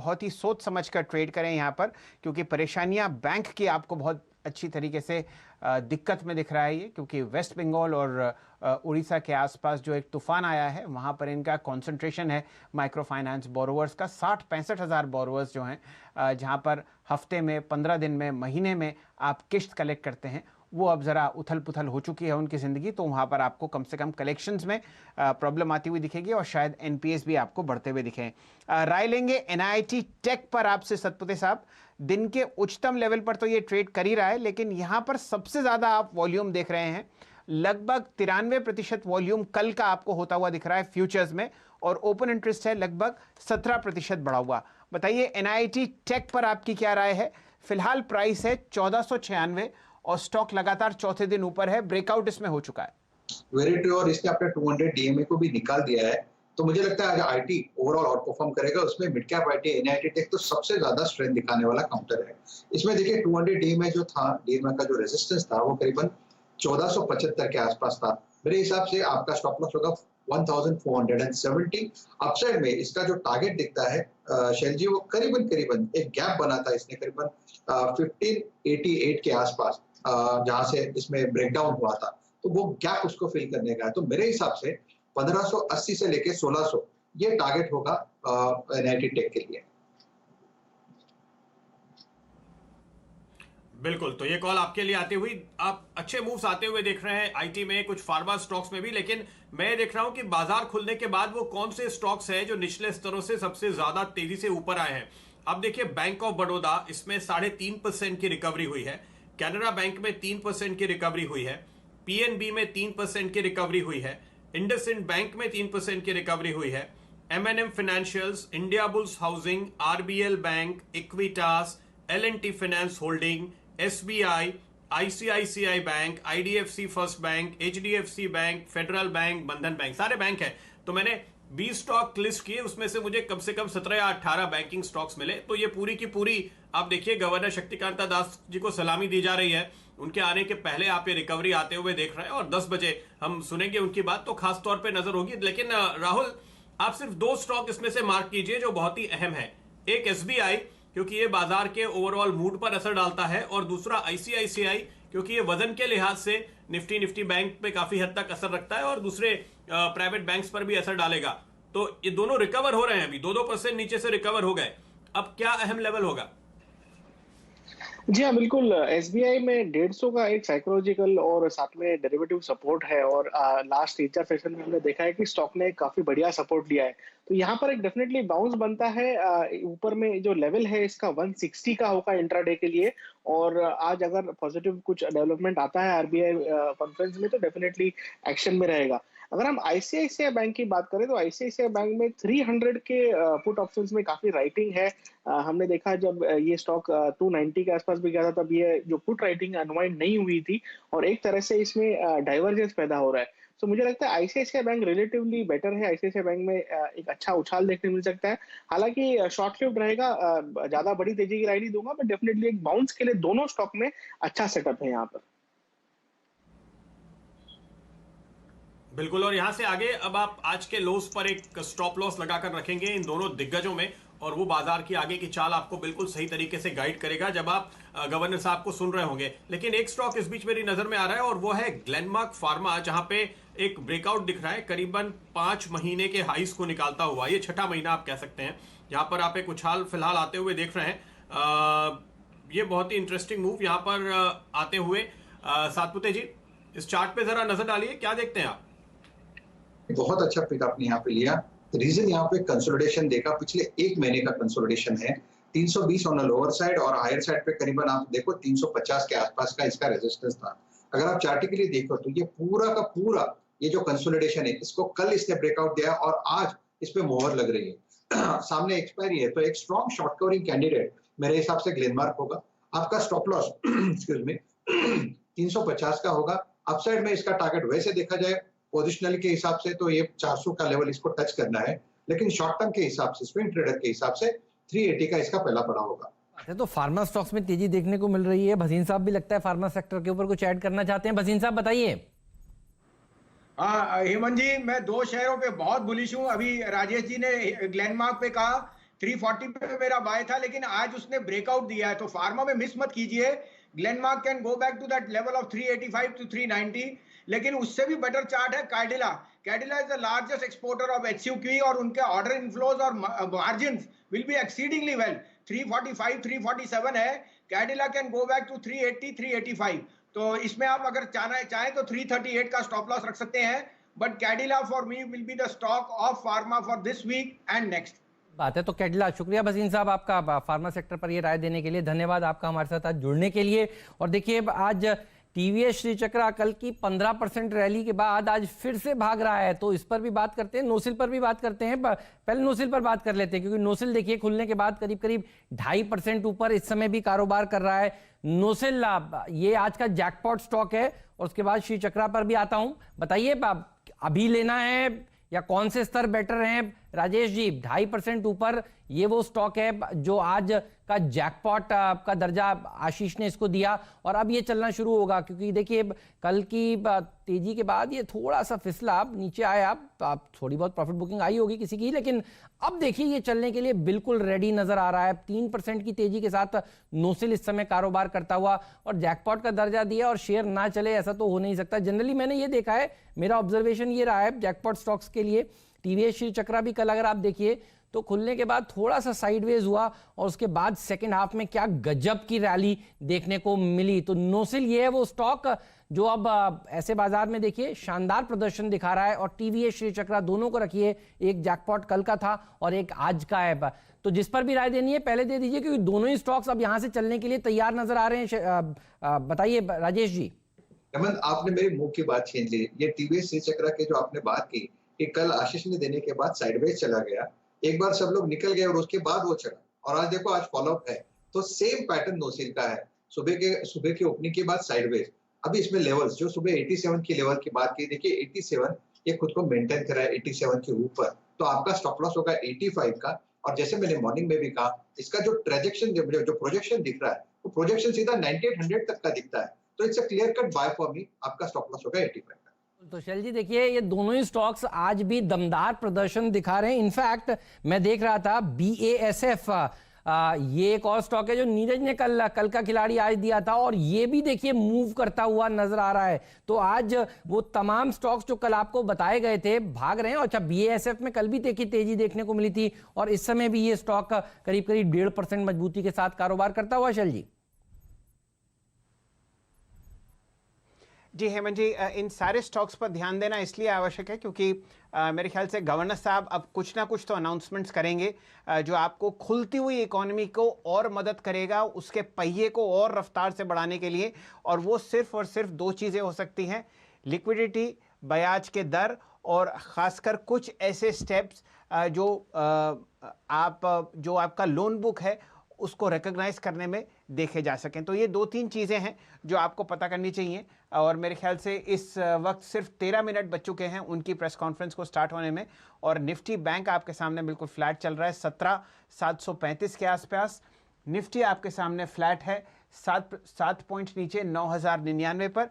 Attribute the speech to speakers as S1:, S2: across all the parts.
S1: बहुत ही सोच समझ कर ट्रेड करें यहाँ पर, क्योंकि परेशानियां बैंक की आपको बहुत अच्छी तरीके से दिक्कत में दिख रहा है ये, क्योंकि वेस्ट बंगाल और उड़ीसा के आसपास जो एक तूफान आया है वहाँ पर इनका कंसंट्रेशन है माइक्रो फाइनेंस बोरोवर्स का। 60-65 हज़ार बोरोवर्स जो हैं जहाँ पर हफ्ते में, 15 दिन में, महीने में आप किश्त कलेक्ट करते हैं, वो अब ज़रा उथल पुथल हो चुकी है उनकी ज़िंदगी। तो वहाँ पर आपको कम से कम कलेक्शंस में प्रॉब्लम आती हुई दिखेगी और शायद एनपीएस भी आपको बढ़ते हुए दिखें। राय लेंगे एनआईटी टेक पर आपसे सतपुते साहब। दिन के उच्चतम लेवल पर तो ये ट्रेड कर ही रहा है, लेकिन यहाँ पर सबसे ज़्यादा आप वॉल्यूम देख रहे हैं, लगभग 93% वॉल्यूम कल का आपको होता हुआ दिख रहा है फ्यूचर्स में, और ओपन इंटरेस्ट है लगभग 17% बढ़ा हुआ। बताइए एनआईटी टेक पर आपकी क्या राय है? फिलहाल प्राइस है 1496 और स्टॉक लगातार चौथे दिन ऊपर है, ब्रेकआउट इसमें हो चुका है।
S2: वेरी ट्रू, और इसने अपने 200 डीएमए को भी निकाल दिया है। तो मुझे लगता है आज आईटी ओवरऑल आउट परफॉर्म करेगा। उसमें mid cap IT NIIT tech तो सबसे ज्यादा स्ट्रेंथ दिखाने वाला काउंटर है। इसमें देखिए 200 डीएमए जो था, डीएमए का जो रेजिस्टेंस था वो करीबन 1475 के आसपास था। मेरे हिसाब से आपका स्टॉप लॉस होगा 1470। अपसाइड में इसका जो टारगेट दिखता है शैल जी, वो करीबन एक गैप बना था इसने करीबन 1588 के आसपास, जहां से इसमें ब्रेकडाउन हुआ था, तो वो गैप उसको फिल करने का है। तो मेरे हिसाब से 1580 से लेके 1600 ये टारगेट होगा एनआईटी टेक के लिए।
S3: बिल्कुल, तो ये कॉल आपके लिए आती हुई, आप अच्छे मूव्स आते हुए देख रहे हैं आईटी में, कुछ फार्मा स्टॉक्स में भी, लेकिन मैं देख रहा हूं कि बाजार खुलने के बाद वो कौन से स्टॉक्स हैं जो निचले स्तरों से सबसे ज्यादा तेजी से ऊपर आए हैं। अब देखिए बैंक ऑफ बड़ौदा, इसमें 3.5% की रिकवरी हुई है। कैनरा बैंक में 3% की रिकवरी हुई है। पीएनबी में 3% की रिकवरी हुई है। इंडसइंड बैंक में 3% की रिकवरी हुई है। M&M Financials, Indiabulls Housing, RBL Bank, Equitas, L&T Finance Holding, SBI, ICICI Bank, IDFC First Bank, HDFC Bank, Federal Bank, Bandhan Bank, सारे बैंक है। तो मैंने 20 स्टॉक लिस्ट किए, उसमें से मुझे कम से कम 17 या 18 बैंकिंग स्टॉक्स मिले। तो ये पूरी की पूरी आप देखिए, गवर्नर शक्तिकांता दास जी को सलामी दी जा रही है। उनके आने के पहले आप ये रिकवरी आते हुए देख रहे हैं, और 10 बजे हम सुनेंगे उनकी बात, तो खास तौर पे नजर होगी। लेकिन राहुल, आप सिर्फ 2 स्टॉक इसमें से मार्क कीजिए जो बहुत ही अहम है। एक एसबीआई, क्योंकि ये बाजार के ओवरऑल मूड पर असर डालता है, और दूसरा आईसीआईसीआई, क्योंकि ये वजन के लिहाज से निफ्टी बैंक पे काफी हद तक असर रखता है, और दूसरे प्राइवेट बैंक्स पर भी असर डालेगा। तो ये दोनों रिकवर हो रहे हैं, अभी 2-2% नीचे से रिकवर हो गए। अब क्या अहम लेवल होगा?
S4: जी हाँ, बिल्कुल। एसबीआई में 150 का एक साइकोलॉजिकल और साथ में डेरिवेटिव सपोर्ट है, और लास्ट 3-4 सेशन में हमने देखा है कि स्टॉक ने काफी बढ़िया सपोर्ट लिया है। तो यहाँ पर एक डेफिनेटली बाउंस बनता है। ऊपर में जो लेवल है इसका 160 का होगा इंट्राडे के लिए, और आज अगर पॉजिटिव कुछ डेवलपमेंट आता है आरबीआई कॉन्फ्रेंस में तो डेफिनेटली एक्शन में रहेगा। अगर हम आईसीआईसीआई बैंक की बात करें तो आईसीआईसीआई बैंक में 300 के पुट ऑप्शंस में काफी राइटिंग है। हमने देखा जब ये स्टॉक 290 के आसपास भी गया था, तब ये जो पुट राइटिंग अनवाइंड नहीं हुई थी, और एक तरह से इसमें डाइवर्जेंस पैदा हो रहा है। तो मुझे लगता है आईसीआईसीआई बैंक रिलेटिवली बेटर है। आईसीआईसीआई बैंक में एक अच्छा उछाल देखने मिल सकता है। हालांकि शॉर्ट लिव्ड रहेगा, ज्यादा बड़ी तेजी की राय नहीं दूंगा, बट डेफिनेटली एक बाउंस के लिए दोनों स्टॉक में अच्छा सेटअप है यहाँ पर।
S3: बिल्कुल, और यहां से आगे अब आप आज के लोस पर एक स्टॉप लॉस लगाकर रखेंगे इन दोनों दिग्गजों में, और वो बाजार की आगे की चाल आपको बिल्कुल सही तरीके से गाइड करेगा जब आप गवर्नर साहब को सुन रहे होंगे। लेकिन एक स्टॉक इस बीच मेरी नजर में आ रहा है, और वो है ग्लेनमार्क फार्मा, जहां पे एक ब्रेकआउट दिख रहा है करीबन 5 महीने के हाइस को निकालता हुआ। ये छठा महीना आप कह सकते हैं जहां पर आप एक उछाल फिलहाल आते हुए देख रहे हैं। ये बहुत ही इंटरेस्टिंग मूव यहां पर आते हुए। सातपुते जी, इस चार्ट पे जरा नजर डालिए, क्या देखते हैं आप?
S2: बहुत अच्छा पिक आपने यहाँ पे लिया। रीजन यहाँ पे कंसोलिडेशन देखा, पिछले 1 महीने का कंसोलिडेशन है। 320 ऑन द लोअर साइड, और हायर साइड पे करीबन आप देखो 350 के आसपास का इसका रेजिस्टेंस था। अगर आप चार्टिकली देखो तो ये पूरा का पूरा ये जो कंसोलिडेशन है, इसको कल इसने ब्रेकआउट दिया और आज इस पे मोहर लग रही है। सामने एक्सपायरी है, तो एक स्ट्रॉन्ग शॉर्ट कवरिंग कैंडिडेट मेरे हिसाब से ग्लेनमार्क होगा। आपका स्टॉप लॉस एक्सक्यूज मी 350 का होगा। अपसाइड में इसका टारगेट वैसे देखा जाए पोजिशनल के हिसाब से तो ये 400 का लेवल इसको टच करना है, लेकिन शॉर्ट टर्म के हिसाब से, स्विंग ट्रेडर के हिसाब से 380 का इसका पहला पड़ा होगा।
S5: तो फार्मा स्टॉक्स में तेजी देखने को मिल रही है। भसीन साहब भी लगता है फार्मा सेक्टर के ऊपर कुछ ऐड करना चाहते हैं। भसीन साहब बताइए।
S6: हाँ हेमंत जी, मैं 2 शेयरों पे बहुत बुलिश हूँ। अभी राजेश जी ने ग्लेनमार्क पे कहा 340 पे मेरा बाय था, लेकिन आज उसने ब्रेकआउट दिया है, तो फार्मा में मिस मत कीजिए। Glenmark can go back to that level of 385 to 390, लेकिन उससे भी बेटर चार्ट है Cadila. Cadila is the largest exporter of HUQ और उनके ऑर्डर इनफ्लोज और margins will be exceedingly well. 345 347 है, Cadila can go back to 380 385, तो इसमें आप अगर चाहें तो 338 का स्टॉप लॉस रख सकते हैं। But Cadila for me will be the stock of pharma for this week and next.
S5: बात है तो कैडिला। शुक्रिया भसीन साहब आपका फार्मा सेक्टर पर ये राय देने के लिए, धन्यवाद आपका हमारे साथ आज जुड़ने के लिए। और देखिए आज टीवीएस श्री चक्रा कल की 15% रैली के बाद आज फिर से भाग रहा है, तो इस पर भी बात करते हैं, नोसिल पर भी बात करते हैं। पहले नोसिल पर बात कर लेते हैं, क्योंकि नोसिल देखिए खुलने के बाद करीब करीब 2.5% ऊपर इस समय भी कारोबार कर रहा है। नोसिल ये आज का जैकपॉट स्टॉक है। और उसके बाद श्री चक्रा पर भी आता हूं, बताइए अभी लेना है या कौन से स्तर बेटर हैं? राजेश जी, 2.5% ऊपर ये वो स्टॉक है जो आज का जैकपॉट का दर्जा आशीष ने इसको दिया, और अब ये चलना शुरू होगा, क्योंकि देखिए कल की तेजी के बाद ये थोड़ा सा फिसला, नीचे आया। आप थोड़ी बहुत प्रॉफिट बुकिंग आई होगी किसी की, लेकिन अब देखिए ये चलने के लिए बिल्कुल रेडी नजर आ रहा है। 3% की तेजी के साथ नोसिल इस समय कारोबार करता हुआ, और जैकपॉट का दर्जा दिया और शेयर ना चले ऐसा तो हो नहीं सकता। जनरली मैंने ये देखा है, मेरा ऑब्जर्वेशन ये रहा है जैकपॉट स्टॉक्स के लिए। टीवीएस श्री चक्रा भी कल अगर आप देखिए तो खुलने के बाद थोड़ा सा साइडवेज हुआ, और उसके बाद सेकंड हाफ में क्या गजब की रैली देखने को मिली। तो नोसिल ये है वो स्टॉक जो अब ऐसे बाजार में देखिए शानदार प्रदर्शन दिखा रहा है। और टीवीएस श्री चक्रा दोनों को रखिए, एक जैकपॉट कल का था और एक आज का है। तो जिस पर भी राय देनी है पहले दे दीजिए, क्योंकि दोनों ही स्टॉक्स अब यहां से चलने के लिए तैयार नजर आ रहे हैं। बताइए राजेश जी।
S2: हेमंत, आपने मेरे मुंह की बात छीन ली। ये टीवीएस श्री चक्रा की जो आपने बात की कि कल आशीष ने देने के बाद साइडवेज चला गया, एक बार सब लोग निकल गए और उसके बाद वो चढ़ा, और आज देखो आज फॉलोअप है। तो सेम पैटर्न नोसिल का है, सुबह के ओपनिंग के बाद साइडवेज। अभी इसमें लेवल्स जो सुबह 87 की लेवल की बात की, देखिए 87 ये खुद को मेंटेन करा है 87 के ऊपर, तो आपका स्टॉप लॉस होगा 85 का। और जैसे मैंने मॉर्निंग में भी कहा, इसका जो ट्रांजैक्शन जो प्रोजेक्शन दिख रहा है, वो प्रोजेक्शन सीधा 9800 तक का दिखता है। तो it's a clear cut by for me. आपका स्टॉप लॉस होगा 85 का।
S5: तो शैल जी देखिए ये दोनों ही स्टॉक्स आज भी दमदार प्रदर्शन दिखा रहे हैं। इनफैक्ट मैं देख रहा था BASF, ये एक और स्टॉक है जो नीरज ने कल का खिलाड़ी आज दिया था, और ये भी देखिए मूव करता हुआ नजर आ रहा है। तो आज वो तमाम स्टॉक्स जो कल आपको बताए गए थे भाग रहे हैं। अच्छा, BASF में कल भी देखिए तेजी देखने को मिली थी, और इस समय भी ये स्टॉक करीब करीब 1.5% मजबूती के साथ कारोबार करता हुआ। शैल जी
S1: जी हेमंत जी, इन सारे स्टॉक्स पर ध्यान देना इसलिए आवश्यक है क्योंकि मेरे ख्याल से गवर्नर साहब अब कुछ ना कुछ तो अनाउंसमेंट्स करेंगे जो आपको खुलती हुई इकोनॉमी को और मदद करेगा, उसके पहिए को और रफ्तार से बढ़ाने के लिए। और वो सिर्फ और सिर्फ दो चीज़ें हो सकती हैं, लिक्विडिटी, ब्याज के दर, और ख़ासकर कुछ ऐसे स्टेप्स जो आपका लोन बुक है उसको रिकॉग्नाइज करने में देखे जा सकें। तो ये 2-3 चीज़ें हैं जो आपको पता करनी चाहिए। और मेरे ख्याल से इस वक्त सिर्फ 13 मिनट बच चुके हैं उनकी प्रेस कॉन्फ्रेंस को स्टार्ट होने में, और निफ्टी बैंक आपके सामने बिल्कुल फ्लैट चल रहा है 17,735 के आसपास। निफ्टी आपके सामने फ्लैट है 7 पॉइंट नीचे 9,099 पर।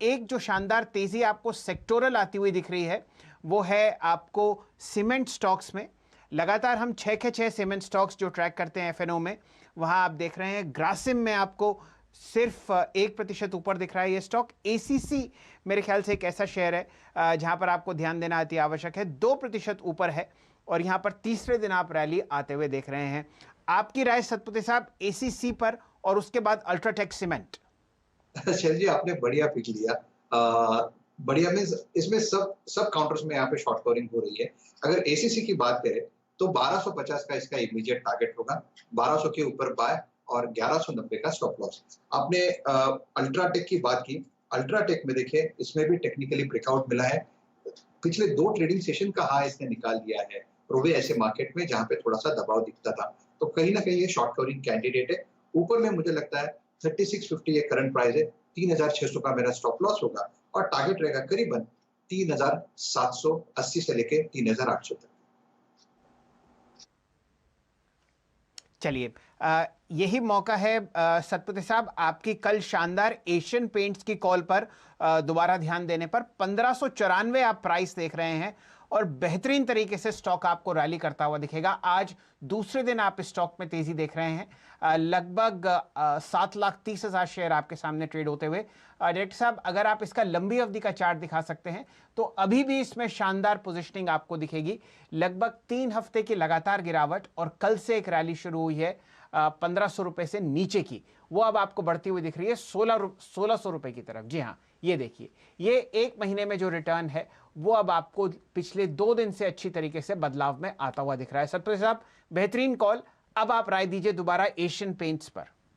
S1: एक जो शानदार तेज़ी आपको सेक्टोरल आती हुई दिख रही है वो है आपको सीमेंट स्टॉक्स में। लगातार हम 6 के 6 सीमेंट स्टॉक्स जो ट्रैक करते हैं FNO में, वहाँ आप देख रहे हैं ग्रासिम में आपको सिर्फ 1% ऊपर दिख रहा है ये स्टॉक। ACC मेरे ख्याल से एक ऐसा शेयर है जहाँ पर आपको ध्यान देना अति आवश्यक है, 2% ऊपर है, और यहाँ पर तीसरे दिन आप रैली आते हुए देख रहे हैं। आपकी राय सतपति साहब ACC पर, और उसके बाद अल्ट्राटेक सीमेंट?
S2: शैल जी आपने बढ़िया पिक लिया। बढ़िया मीन्स इसमें सब काउंटर्स में यहाँ पे शॉर्ट कवरिंग हो रही है। अगर ACC की बात करें तो 1250 का इसका इमीडिएट टारगेट होगा, 1200 के ऊपर बाय और 1190 का स्टॉप लॉस। आपने अल्ट्राटेक की बात की, अल्ट्राटेक में देखिए इसमें भी टेक्निकली ब्रेकआउट मिला है। पिछले 2 ट्रेडिंग सेशन का हाई इसने निकाल दिया है प्रोवे ऐसे मार्केट में जहां पे थोड़ा सा दबाव दिखता था, तो कहीं ना कहीं ये शॉर्ट कवरिंग कैंडिडेट है। ऊपर में मुझे लगता है 3650 ये करंट प्राइस है, 3600 का मेरा स्टॉप लॉस होगा, और टारगेट रहेगा करीबन 3780 से लेके 3800 तक।
S1: चलिए, यही मौका है सतपति साहब आपकी कल शानदार एशियन पेंट्स की कॉल पर दोबारा ध्यान देने पर। 1594 आप प्राइस देख रहे हैं, और बेहतरीन तरीके से स्टॉक आपको रैली करता हुआ दिखेगा। आज दूसरे दिन आप स्टॉक में तेजी देख रहे हैं, लगभग 7,30,000 शेयर आपके सामने ट्रेड होते हुए। डायरेक्टर साहब, अगर आप इसका लंबी अवधि का चार्ट दिखा सकते हैं तो अभी भी इसमें शानदार पोजीशनिंग आपको दिखेगी। लगभग 3 हफ्ते की लगातार गिरावट और कल से एक रैली शुरू हुई है 1500 रुपए से नीचे की, वो अब आपको बढ़ती हुई दिख रही है 1600 रुपए की तरफ। जी हाँ, ये देखिए, ये एक महीने में जो रिटर्न है वो अब आपको पिछले 2 दिन से अच्छी तरीके से बदलाव में आता हुआ दिख रहा है। सतपति साहब, बेहतरीन कॉल। अब आप राय दीजिए दोबारा एशियन पेंट्स पर।